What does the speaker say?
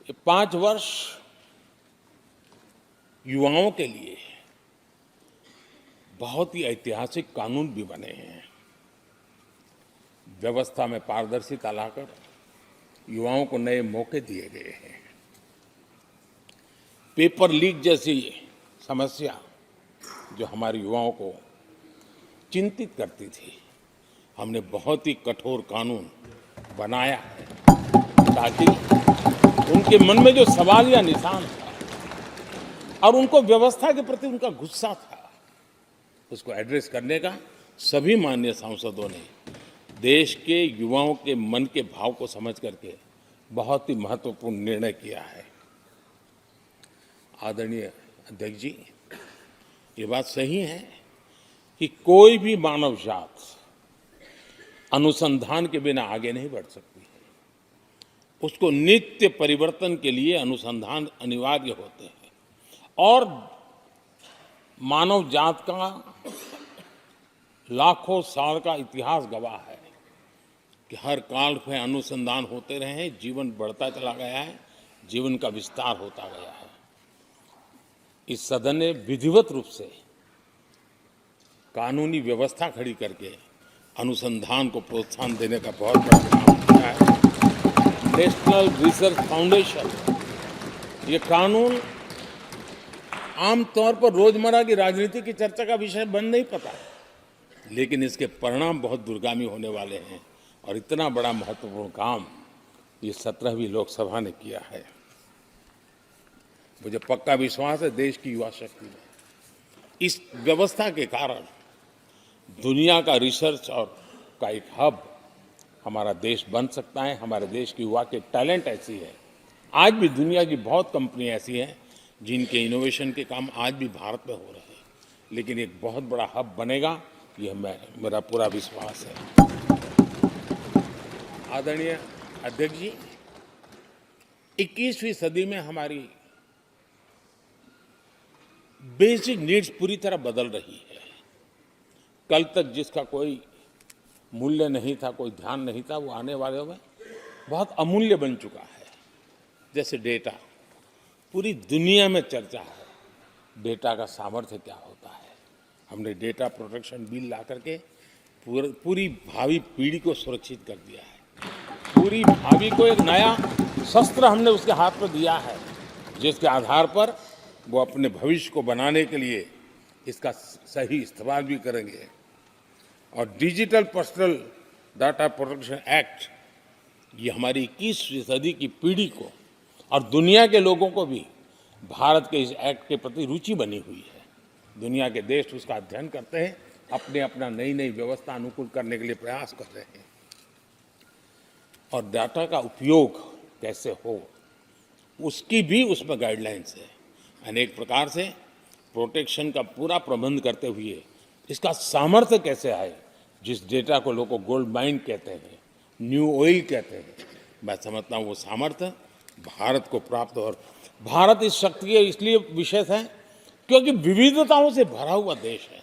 ये 5 वर्ष युवाओं के लिए बहुत ही ऐतिहासिक कानून भी बने हैं। व्यवस्था में पारदर्शिता लाकर युवाओं को नए मौके दिए गए हैं। पेपर लीक जैसी समस्या जो हमारे युवाओं को चिंतित करती थी, हमने बहुत ही कठोर कानून बनाया है ताकि उनके मन में जो सवाल या निशान था और उनको व्यवस्था के प्रति उनका गुस्सा था, उसको एड्रेस करने का सभी माननीय सांसदों ने देश के युवाओं के मन के भाव को समझ करके बहुत ही महत्वपूर्ण निर्णय किया है। आदरणीय अध्यक्ष जी, ये बात सही है कि कोई भी मानव जात अनुसंधान के बिना आगे नहीं बढ़ सकती है। उसको नित्य परिवर्तन के लिए अनुसंधान अनिवार्य होते हैं और मानव जात का लाखों साल का इतिहास गवाह है कि हर काल में अनुसंधान होते रहे हैं, जीवन बढ़ता चला गया है, जीवन का विस्तार होता गया है। इस सदन ने विधिवत रूप से कानूनी व्यवस्था खड़ी करके अनुसंधान को प्रोत्साहन देने का बहुत बड़ा काम किया है। नेशनल रिसर्च फाउंडेशन, ये कानून आमतौर पर रोजमर्रा की राजनीति की चर्चा का विषय बन नहीं पाता, लेकिन इसके परिणाम बहुत दूरगामी होने वाले हैं और इतना बड़ा महत्वपूर्ण काम ये 17वीं लोकसभा ने किया है। मुझे पक्का विश्वास है देश की युवा शक्ति में इस व्यवस्था के कारण दुनिया का रिसर्च और का एक हब हमारा देश बन सकता है। हमारे देश की युवा के टैलेंट ऐसी है, आज भी दुनिया की बहुत कंपनियां ऐसी हैं जिनके इनोवेशन के काम आज भी भारत में हो रहे हैं, लेकिन एक बहुत बड़ा हब बनेगा, यह मेरा पूरा विश्वास है। आदरणीय अध्यक्ष जी, 21वीं सदी में हमारी बेसिक नीड्स पूरी तरह बदल रही है। कल तक जिसका कोई मूल्य नहीं था, कोई ध्यान नहीं था, वो आने वाले में बहुत अमूल्य बन चुका है। जैसे डेटा, पूरी दुनिया में चर्चा है डेटा का सामर्थ्य क्या होता है। हमने डेटा प्रोटेक्शन बिल ला करके पूरी भावी पीढ़ी को सुरक्षित कर दिया है। पूरी भावी को एक नया शस्त्र हमने उसके हाथ में दिया है, जिसके आधार पर वो अपने भविष्य को बनाने के लिए इसका सही इस्तेमाल भी करेंगे। और digital personal data protection act, ये हमारी 21वीं सदी की पीढ़ी को और दुनिया के लोगों को भी भारत के इस एक्ट के प्रति रुचि बनी हुई है। दुनिया के देश उसका अध्ययन करते हैं, अपने अपना नई नई व्यवस्था अनुकूल करने के लिए प्रयास कर रहे हैं। और डाटा का उपयोग कैसे हो, उसकी भी उसमें गाइडलाइंस है। अनेक प्रकार से प्रोटेक्शन का पूरा प्रबंध करते हुए इसका सामर्थ्य कैसे आए, जिस डेटा को लोगों को गोल्ड माइन कहते हैं, न्यू ऑयल कहते हैं, मैं समझता हूँ वो सामर्थ्य भारत को प्राप्त हो। और भारत इस शक्ति के इसलिए विशेष है क्योंकि विविधताओं से भरा हुआ देश है।